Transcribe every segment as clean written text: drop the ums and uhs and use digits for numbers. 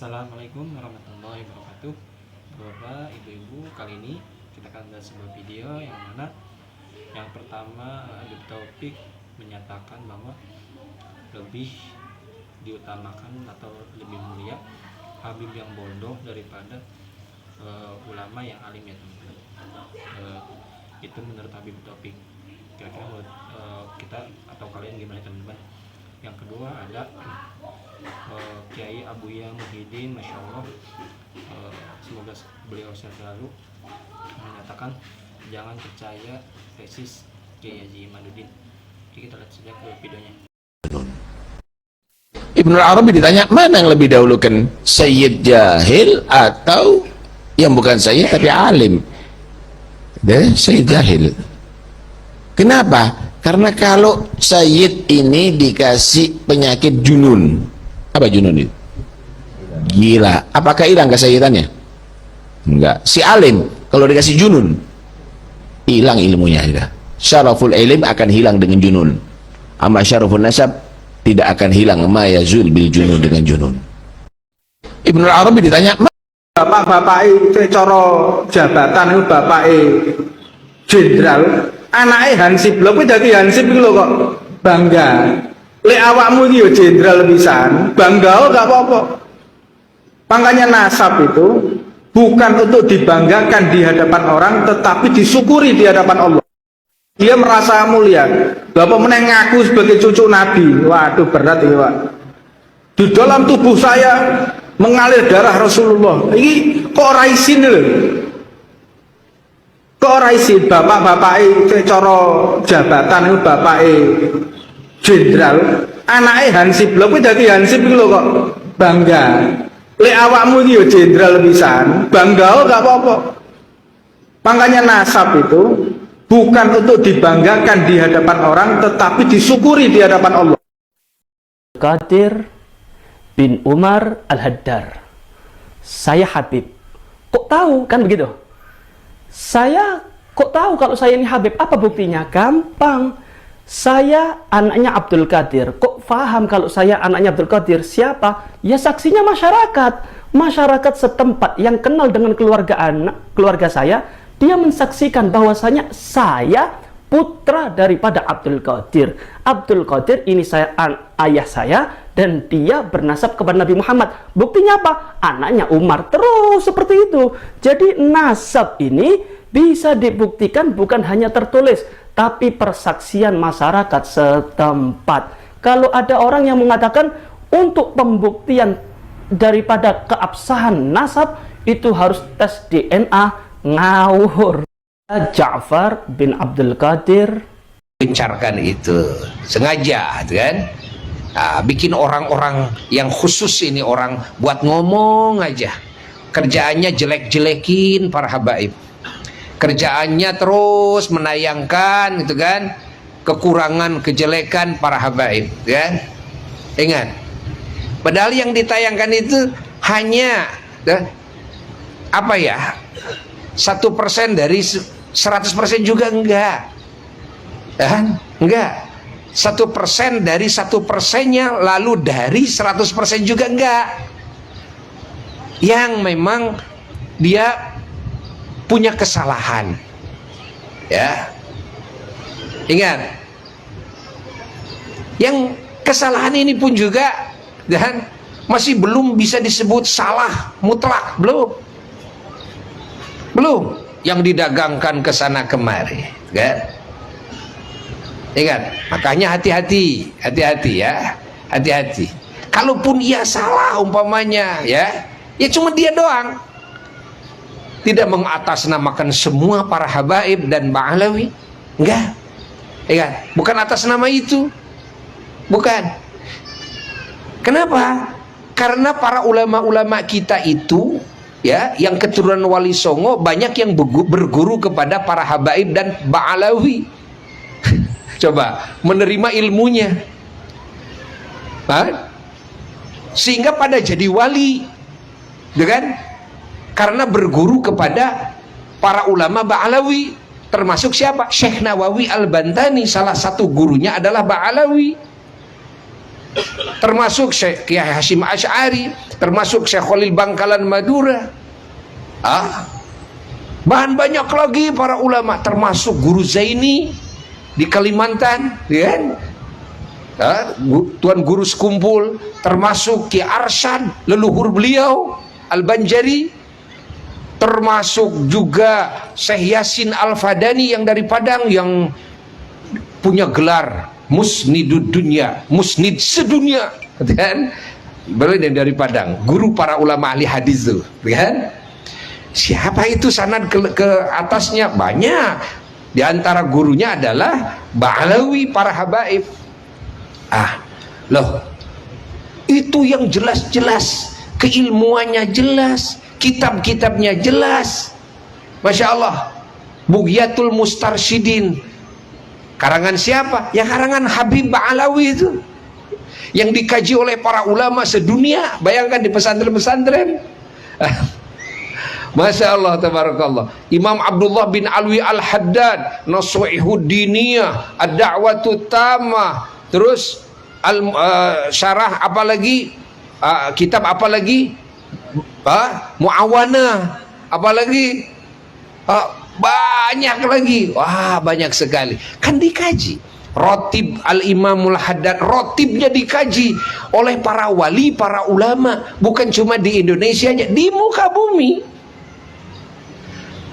Assalamualaikum warahmatullahi wabarakatuh. Bapak, ibu-ibu, kali ini kita akan bahas sebuah video yang mana yang pertama Habib Taufik menyatakan bahwa lebih diutamakan atau lebih mulia Habib yang bodoh daripada ulama yang alim, ya teman-teman. Itu menurut Habib Taufik. Kira-kira menurut kita atau kalian gimana, teman-teman? Yang kedua ada Kiai Abuya Muhyiddin, Masya Allah, semoga beliau sehat selalu, menyatakan jangan percaya tesis Kiai Haji Imaduddin. Jadi kita lihat saja ke videonya. Ibnu Arabi ditanya, mana yang lebih dahulukan, Sayyid jahil atau yang bukan Sayyid tapi alim? Dia Sayyid jahil. Kenapa? Karena kalau Sayyid ini dikasih penyakit junun. Apa junun itu? Gila. Apakah hilang kesayyidannya? Enggak. Si alim kalau dikasih junun, hilang ilmunya. Syaraful ilim akan hilang dengan junun. Amma syaraful nasab tidak akan hilang, ma yazul bil junun, dengan junun. Ibnu Arabi ditanya, bapak itu cara jabatan itu bapak jenderal, anaknya hansip lho, kuwi dadi hansip iki lho kok bangga. Lek awakmu iki yo jenderal pisan, bangga gak apa-apa. Makanya nasab itu bukan untuk dibanggakan di hadapan orang, tetapi disyukuri di hadapan Allah. Dia merasa mulia. Bapak meneng ngaku sebagai cucu Nabi. Waduh, berat ini, Pak. Di dalam tubuh saya mengalir darah Rasulullah. Ini kok ora isin lho. Kok ora isin? Bapak-bapak cara jabatan itu bapak jenderal, anaknya hansip lho, kuwi dadi hansip iki lho kok bangga. Lek awakmu iki yo jenderal pisan, bangga gak apa-apa. Makanya nasab itu bukan untuk dibanggakan di hadapan orang, tetapi disyukuri di hadapan Allah. Qadir bin Umar Al-Haddar. Saya Habib. Kok tahu? Kan begitu. Saya kok tahu kalau saya ini Habib? Apa buktinya? Gampang. Saya anaknya Abdul Qadir. Kok paham kalau saya anaknya Abdul Qadir? Siapa? Ya saksinya masyarakat. Masyarakat setempat yang kenal dengan keluarga saya, dia mensaksikan bahwasanya saya putra daripada Abdul Qadir. Abdul Qadir ini ayah saya, dan dia bernasab kepada Nabi Muhammad. Buktinya apa? Anaknya Umar. Terus seperti itu. Jadi nasab ini bisa dibuktikan bukan hanya tertulis, tapi persaksian masyarakat setempat. Kalau ada orang yang mengatakan untuk pembuktian daripada keabsahan nasab itu harus tes DNA, ngawur. Ja'far bin Abdul Qadir gencarkan itu sengaja, kan? Bikin orang-orang yang khusus ini orang buat ngomong aja, kerjaannya jelek-jelekin para habaib, kerjaannya terus menayangkan itu kan kekurangan kejelekan para habaib, kan? Ingat, padahal yang ditayangkan itu hanya apa ya, 1% dari 100% juga enggak, kan? Enggak. 1% dari 1%-nya, lalu dari 100% juga enggak. Yang memang dia punya kesalahan, ya. Ingat, yang kesalahan ini pun juga dan masih belum bisa disebut salah mutlak, belum yang didagangkan ke sana kemari, kan? Ingat, makanya hati-hati ya, hati-hati. Kalaupun ia salah umpamanya, ya cuma dia doang, tidak mengatasnamakan semua para habaib dan ba'alawi, enggak. Ingat, bukan atas nama itu, bukan. Kenapa? Karena para ulama-ulama kita itu, ya, yang keturunan Wali Songo banyak yang berguru kepada para habaib dan ba'alawi. Coba menerima ilmunya, sehingga pada jadi wali, kan? Karena berguru kepada para ulama ba'alawi, termasuk siapa? Syekh Nawawi Al-Bantani, salah satu gurunya adalah ba'alawi. termasuk Syekh Kiai Hashim Asy'ari, termasuk Syekh Khalil Bangkalan Madura. Bahan banyak lagi para ulama, termasuk Guru Zaini di Kalimantan, ya kan? Tuan Guru Sekumpul, termasuk Ki Arsyad, leluhur beliau Al-Banjari, termasuk juga Syekh Yasin Al-Fadani yang dari Padang, yang punya gelar Musnidud Dunya, musnid sedunia, kan? Beliau dari Padang, guru para ulama ahli hadis tuh, kan? Siapa itu sanad ke atasnya? Banyak. Di antara gurunya adalah Ba'alawi, para habaib. Loh, itu yang jelas-jelas, keilmuannya jelas, kitab-kitabnya jelas. Masya Allah. Bughyatul Mustarsyidin, karangan siapa? Ya karangan Habib Ba'alawi itu, yang dikaji oleh para ulama sedunia. Bayangkan di pesantren-pesantren. Masya Allah, tabarakallah. Imam Abdullah bin Alwi Al-Haddad, Nasuihud Diniyah, Ad-Da'watut Tamah, terus syarah apa lagi, kitab apa lagi, Mu'awana, apa lagi, banyak lagi. Wah, banyak sekali, kan dikaji. Rotib Al-Imamul Haddad, rotibnya dikaji oleh para wali, para ulama, bukan cuma di Indonesia aja, di muka bumi.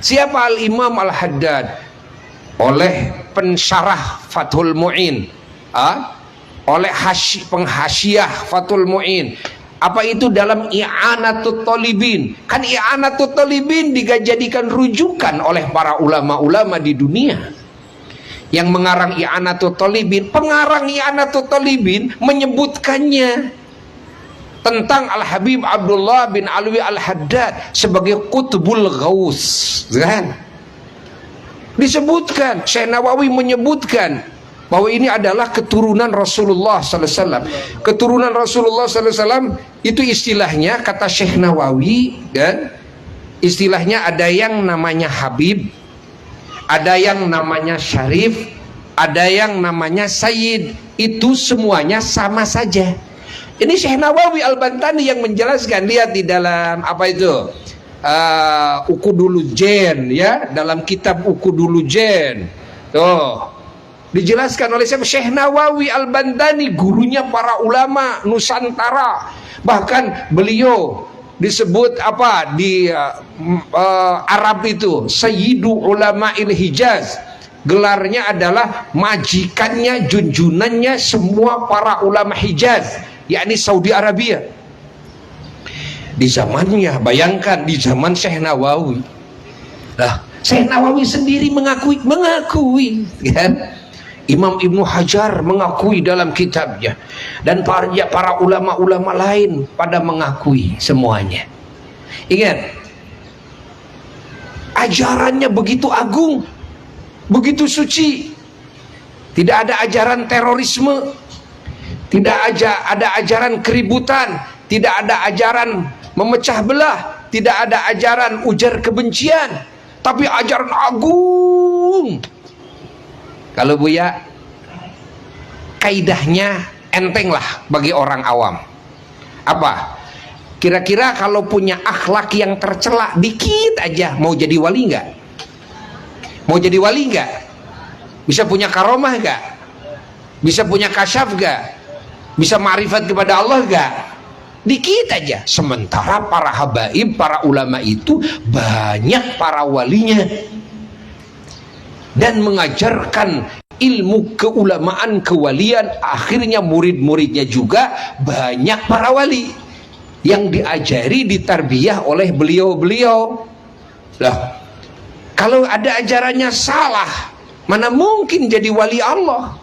Siapa Al-Imam Al-Haddad? Oleh pensyarah Fathul Mu'in, oleh penghasyiah Fathul Mu'in. Apa itu? Dalam I'anatut Talibin. Kan I'anatut Talibin dijadikan rujukan oleh para ulama-ulama di dunia. Yang mengarang I'anatut Talibin, pengarang I'anatut Talibin menyebutkannya tentang Al-Habib Abdullah bin Alwi Al-Haddad sebagai Qutbul Ghaus, kan? Disebutkan, Syekh Nawawi menyebutkan bahwa ini adalah keturunan Rasulullah sallallahu alaihi wasallam. Keturunan Rasulullah sallallahu alaihi wasallam itu istilahnya, kata Syekh Nawawi, kan? Istilahnya ada yang namanya Habib, ada yang namanya Syarif, ada yang namanya Sayyid. Itu semuanya sama saja. Ini Syekh Nawawi Al-Bantani yang menjelaskan. Lihat di dalam apa itu, Ukudulujen, ya, dalam kitab Ukudulujen tuh dijelaskan oleh siapa? Syekh Nawawi Al-Bantani, gurunya para ulama Nusantara. Bahkan beliau disebut apa di Arab itu Sayyidu Ulama'il Hijaz. Gelarnya adalah majikannya, junjunannya semua para ulama Hijaz, yakni Saudi Arabia. Di zamannya, bayangkan di zaman Syekh Nawawi. Nah, Syekh Nawawi sendiri mengakui, kan? Imam Ibnu Hajar mengakui dalam kitabnya, dan para ulama-ulama lain pada mengakui semuanya. Ingat, ajarannya begitu agung, begitu suci. Tidak ada ajaran terorisme, tidak ada ajaran keributan, tidak ada ajaran memecah belah, tidak ada ajaran ujar kebencian, tapi ajaran agung. Kalau Buya, kaidahnya enteng lah bagi orang awam. Apa? Kira-kira kalau punya akhlak yang tercela dikit aja, mau jadi wali nggak? Mau jadi wali nggak? Bisa punya karomah nggak? Bisa punya kasyaf nggak? Bisa ma'rifat kepada Allah nggak? Dikit aja. Sementara para habaib, para ulama itu banyak para walinya, dan mengajarkan ilmu keulamaan, kewalian. Akhirnya murid-muridnya juga banyak para wali yang diajari, ditarbiyah oleh beliau-beliau. Lah, kalau ada ajarannya salah, mana mungkin jadi wali Allah?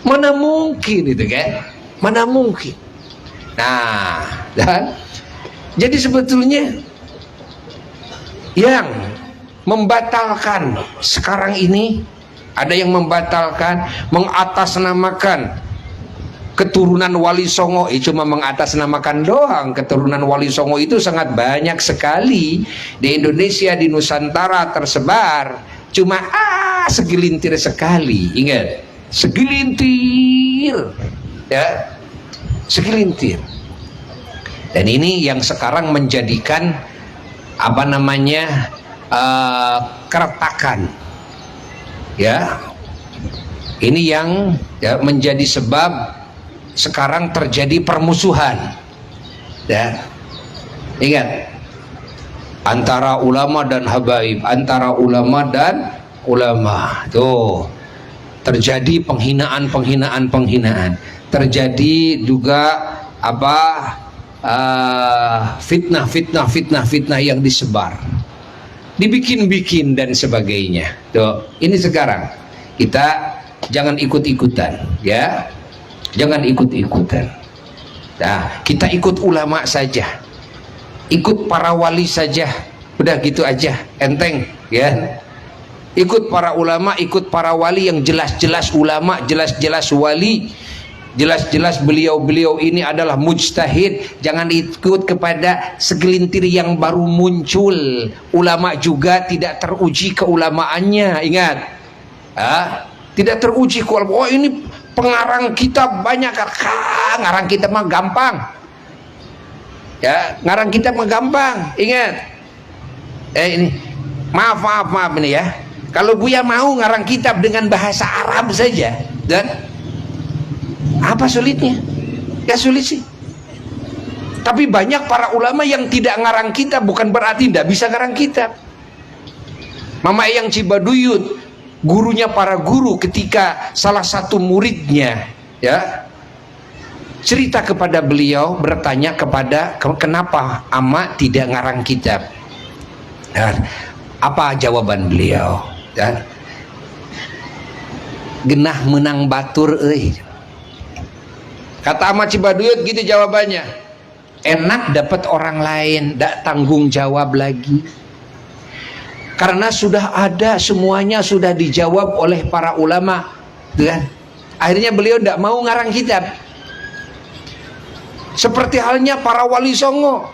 Mana mungkin itu, kan? Mana mungkin? Nah, dan jadi sebetulnya yang membatalkan sekarang ini, ada yang membatalkan, mengatasnamakan keturunan Wali Songo. Cuma mengatasnamakan doang. Keturunan Wali Songo itu sangat banyak sekali di Indonesia, di Nusantara tersebar. Cuma segelintir sekali. Ingat, segelintir. ya, segelintir. Dan ini yang sekarang menjadikan apa namanya keretakan, ya. Ini yang ya, menjadi sebab sekarang terjadi permusuhan, ya. Ingat, antara ulama dan habaib, antara ulama dan ulama, tuh terjadi penghinaan, terjadi juga apa fitnah yang disebar, dibikin-bikin dan sebagainya. Tuh, ini sekarang kita jangan ikut-ikutan, ya, jangan ikut-ikutan. Nah, kita ikut ulama saja, ikut para wali saja, udah gitu aja, enteng, ya. Ikut para ulama, ikut para wali yang jelas-jelas ulama, jelas-jelas wali, jelas-jelas beliau-beliau ini adalah mujtahid. Jangan ikut kepada segelintir yang baru muncul. Ulama juga tidak teruji keulamaannya, ingat. Tidak teruji keulamaannya. Oh, ini pengarang kitab banyak, ngarang kitab mah gampang, ya, ngarang kitab mah gampang, ingat. Ini maaf ini ya, kalau Buya mau ngarang kitab dengan bahasa Arab saja, dan apa sulitnya? Ya sulit sih. Tapi banyak para ulama yang tidak ngarang kitab, bukan berarti tidak bisa ngarang kitab. Mama Eyang Cibaduyut, gurunya para guru, ketika salah satu muridnya, ya, cerita kepada beliau, bertanya kepada kenapa ama tidak ngarang kitab. Dan apa jawaban beliau? Dan genah menang batur euy. Kata Ahmad Cibaduyut gitu jawabannya. Enak dapat orang lain, tidak tanggung jawab lagi. Karena sudah ada, semuanya sudah dijawab oleh para ulama, kan? Akhirnya beliau tidak mau ngarang kitab. Seperti halnya para wali songo,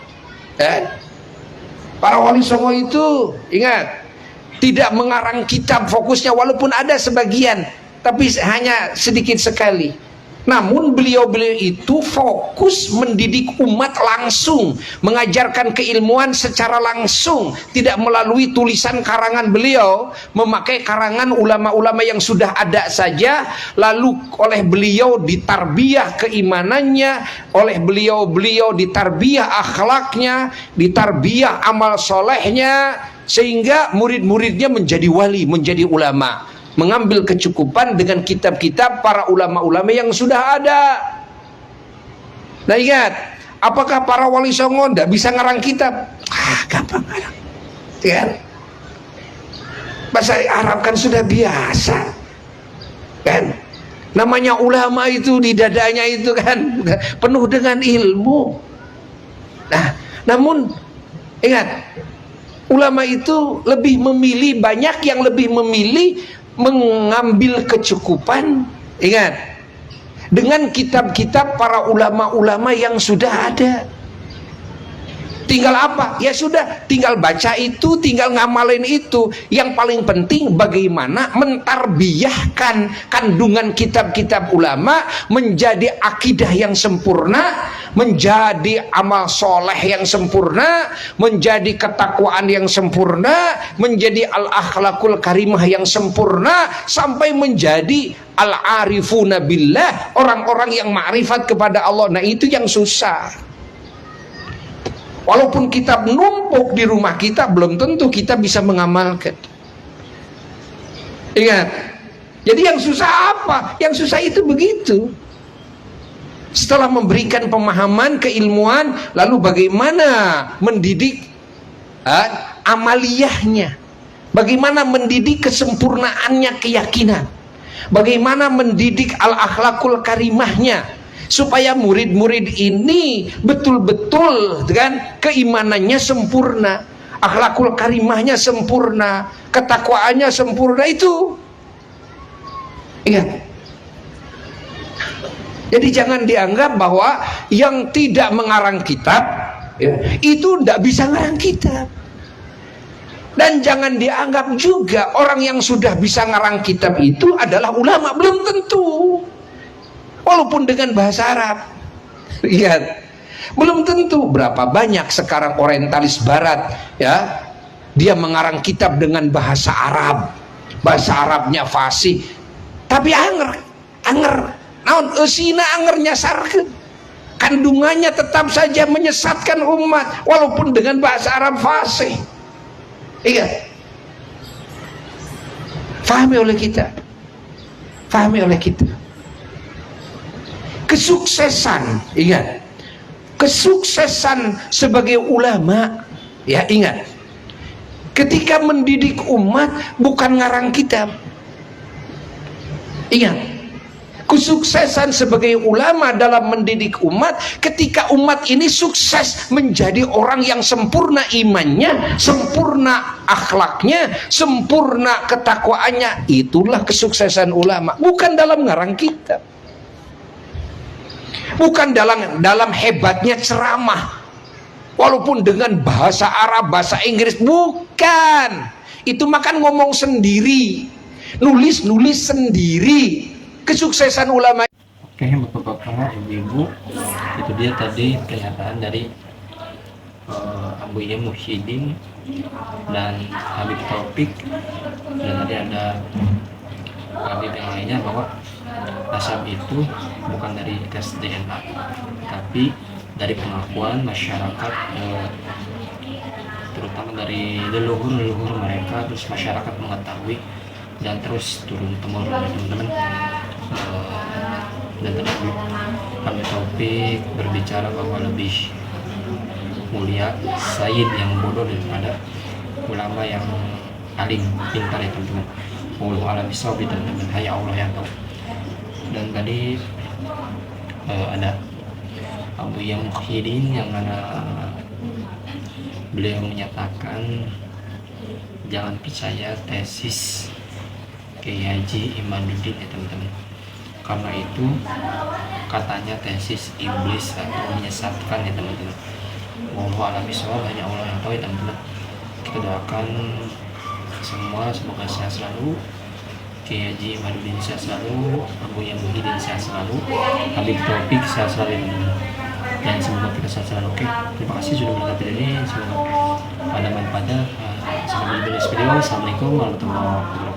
kan? Para wali songo itu, ingat, tidak mengarang kitab fokusnya, walaupun ada sebagian, tapi hanya sedikit sekali. Namun beliau-beliau itu fokus mendidik umat langsung, mengajarkan keilmuan secara langsung, tidak melalui tulisan karangan beliau, memakai karangan ulama-ulama yang sudah ada saja, lalu oleh beliau ditarbiyah keimanannya, oleh beliau-beliau ditarbiyah akhlaknya, ditarbiyah amal solehnya, sehingga murid-muridnya menjadi wali, menjadi ulama, mengambil kecukupan dengan kitab-kitab para ulama-ulama yang sudah ada. Nah ingat, apakah para wali songo tidak bisa ngarang kitab? Gampang ngarang, kan? Bahasa Arab kan sudah biasa, kan? Namanya ulama itu di dadanya itu kan penuh dengan ilmu. Nah, namun ingat, ulama itu lebih memilih, banyak yang lebih memilih mengambil kecukupan, ingat, dengan kitab-kitab para ulama-ulama yang sudah ada. Tinggal apa? Ya sudah, tinggal baca itu, tinggal ngamalin itu. Yang paling penting bagaimana mentarbiyahkan kandungan kitab-kitab ulama menjadi akidah yang sempurna, menjadi amal soleh yang sempurna, menjadi ketakwaan yang sempurna, menjadi al-akhlakul karimah yang sempurna, sampai menjadi al-arifuna billah, orang-orang yang ma'rifat kepada Allah. Nah itu yang susah. Walaupun kitab numpuk di rumah kita, belum tentu kita bisa mengamalkan. Ingat, jadi yang susah apa? Yang susah itu begitu. Setelah memberikan pemahaman, keilmuan, lalu bagaimana mendidik amaliyahnya, bagaimana mendidik kesempurnaannya keyakinan, bagaimana mendidik al-akhlakul karimahnya, supaya murid-murid ini betul-betul kan keimanannya sempurna, akhlakul karimahnya sempurna, ketakwaannya sempurna. Itu ingat. Jadi jangan dianggap bahwa yang tidak mengarang kitab ya, itu tidak bisa ngarang kitab. Dan jangan dianggap juga orang yang sudah bisa ngarang kitab itu adalah ulama, belum tentu. walaupun dengan bahasa Arab. Lihat, belum tentu. Berapa banyak sekarang orientalis barat, ya, dia mengarang kitab dengan bahasa Arab, bahasa Arabnya fasih, tapi anger naon eusina anger nyasarkeun, kandungannya tetap saja menyesatkan umat walaupun dengan bahasa Arab fasih. Iya, fahami oleh kita, kesuksesan, ingat, kesuksesan sebagai ulama, ya, ingat, ketika mendidik umat bukan ngarang kitab. Ingat, kesuksesan sebagai ulama dalam mendidik umat ketika umat ini sukses menjadi orang yang sempurna imannya, sempurna akhlaknya, sempurna ketakwaannya. Itulah kesuksesan ulama, bukan dalam ngarang kitab, bukan dalam hebatnya ceramah walaupun dengan bahasa Arab, bahasa Inggris, bukan. Itu makan ngomong sendiri, nulis sendiri. Kesuksesan ulama. Oke, bapak-bapak, ibu-ibu, itu dia tadi pernyataan dari Abuya Muhyiddin dan Habib Taufik, dan tadi ada Habib yang lainnya, bahwa nasab itu bukan dari tes DNA, tapi dari pengakuan masyarakat, terutama dari leluhur mereka, terus masyarakat mengetahui dan terus turun temurun, teman-teman. Dan tadi Habib Taufik berbicara bahwa lebih mulia Sayyid yang bodoh daripada ulama yang alim pintar, ya teman-teman. Wallahu a'lam bishawab, teman-teman, hanya Allah yang tahu. Dan tadi ada Abuya Muhyiddin yang mana beliau menyatakan jangan percaya tesis Kiai Haji Imaduddin, ya teman-teman, karena itu katanya tesis iblis atau menyesatkan, ya teman-teman. Wallahu a'lam bishawab, hanya Allah yang tahu, ya teman-teman. Kita doakan semua semoga sehat selalu, Kiai Haji Imaduddin sehat selalu, Abuya Muhyiddin sehat selalu, Habib Taufik sehat selalu, ya teman-teman. Dan semoga kita sehat selalu. Oke, terima kasih sudah menonton video ini, semoga ada manfaatnya. Sampai jumpa di video. Assalamualaikum warahmatullahi wabarakatuh.